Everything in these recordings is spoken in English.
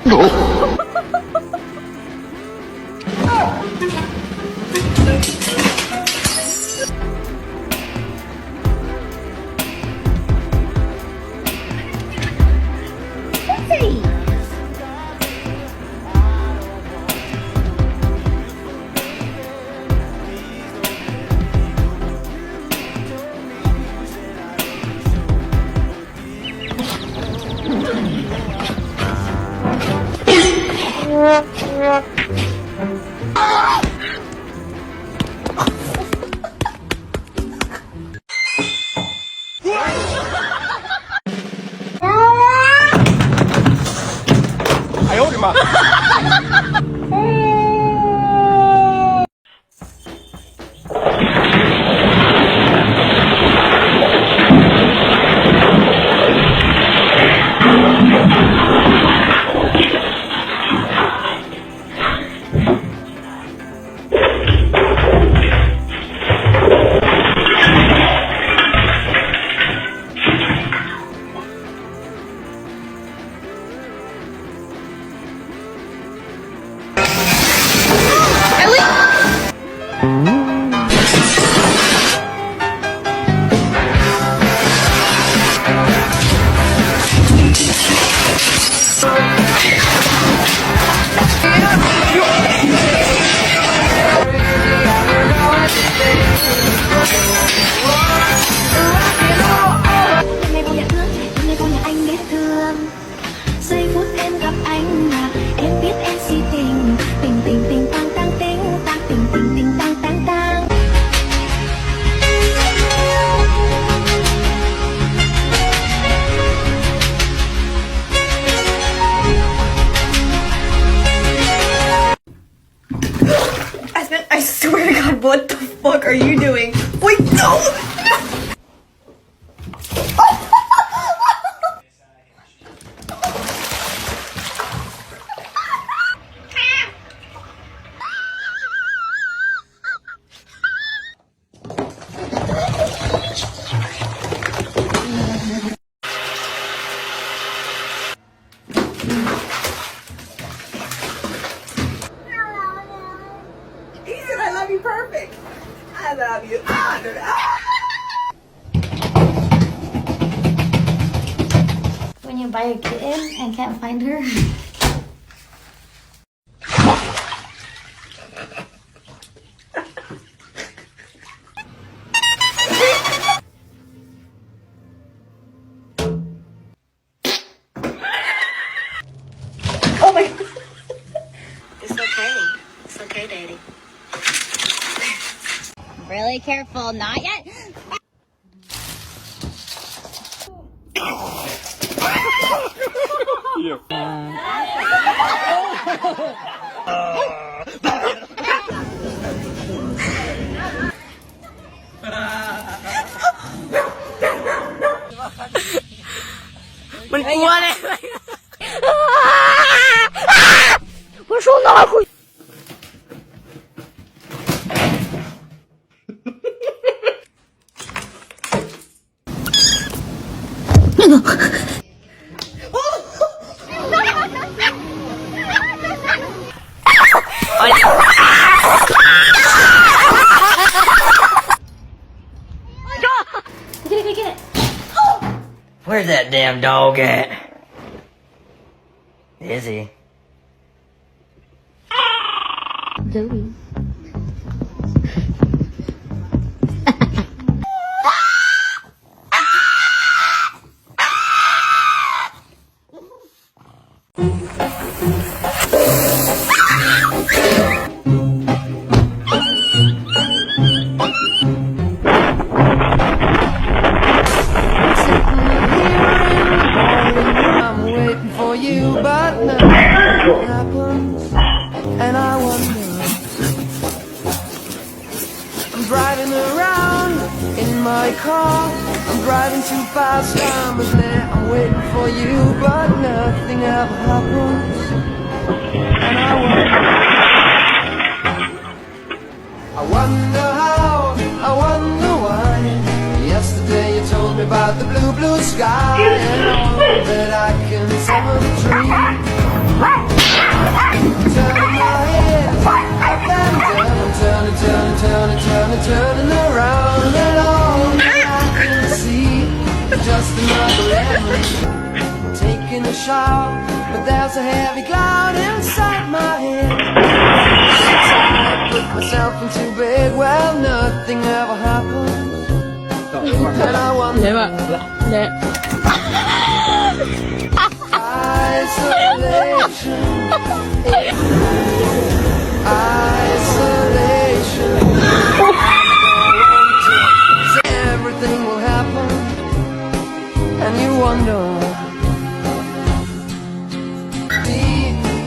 哎呦我的妈！ Giây phút em gặp anh mà em biết em si tình, tình tình tình tăng tăng tình tăng tình tình tình tăng tăng tăng. I swear to God, what the fuck are you doing? Wait, no! I love you perfect. I love you. When you buy a kitten and can't find her. Oh my God. It's okay. It's okay, Daddy. Really careful, not yet. Mình cua đây. 我说哪会？ Get it. Where's that damn dog at? Is he? Zoe. I'm waiting for you, but nothing happens, and I wonder. I'm driving around in my car. I'm driving too fast. I'm late. I'm waiting for you, but nothing ever happens, and I wonder how. I wonder why. Yesterday you told me about the blue, blue sky, and all that I can ever dream. there's a heavy cloud inside my head. I put myself into bed, well, nothing ever happens. And I wonder. Isolation. Isolation. Everything will happen, and you wonder.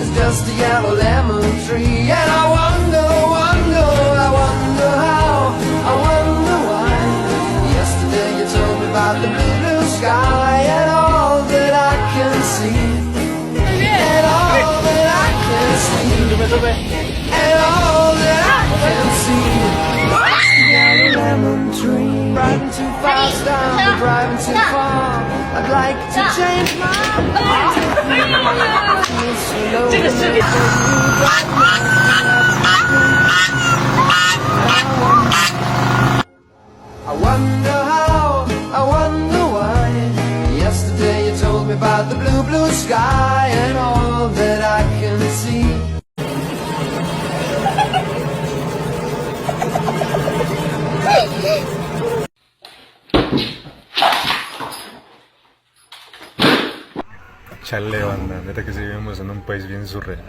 It's just a yellow lemon tree, and I wonder how, I wonder why. Yesterday you told me about the blue, blue sky, and all that I can see, and all that I can see, and all that I can see. Yellow lemon tree, driving too fast, I'm driving too far. I'd like to change my mind. I wonder how, I wonder why. Yesterday you told me about the blue, blue sky and all that I can see. Chale, banda, neta que sí vivimos en un país bien surreal.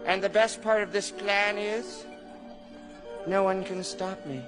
And the best part of this plan is, no one can stop me.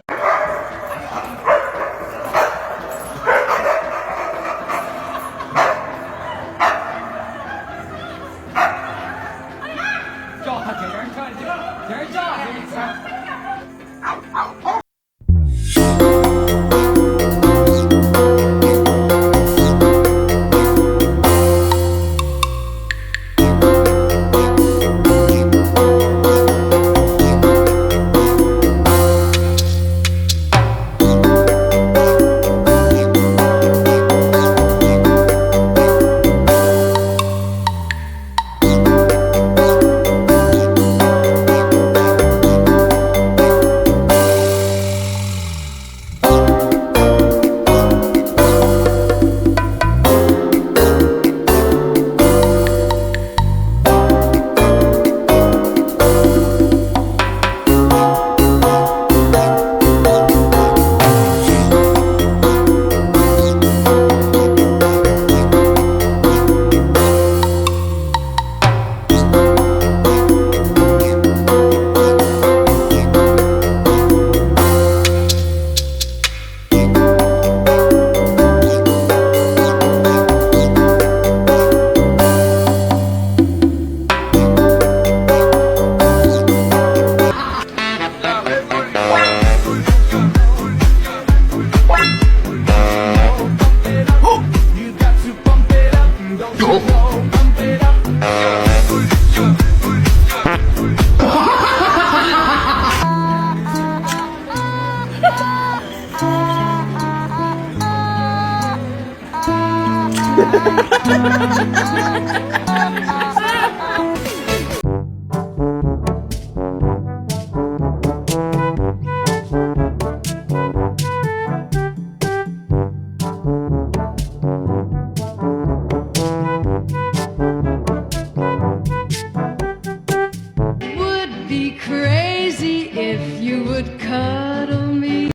Would be crazy if you would cuddle me.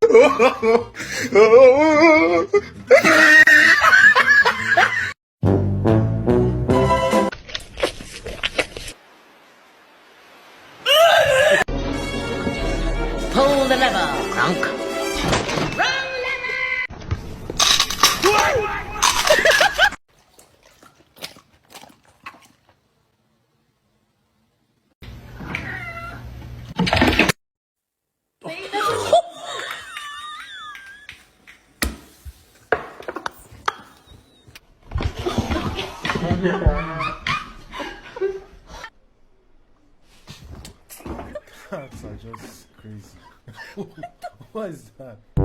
the lever, Crunk. That's just crazy. What is that?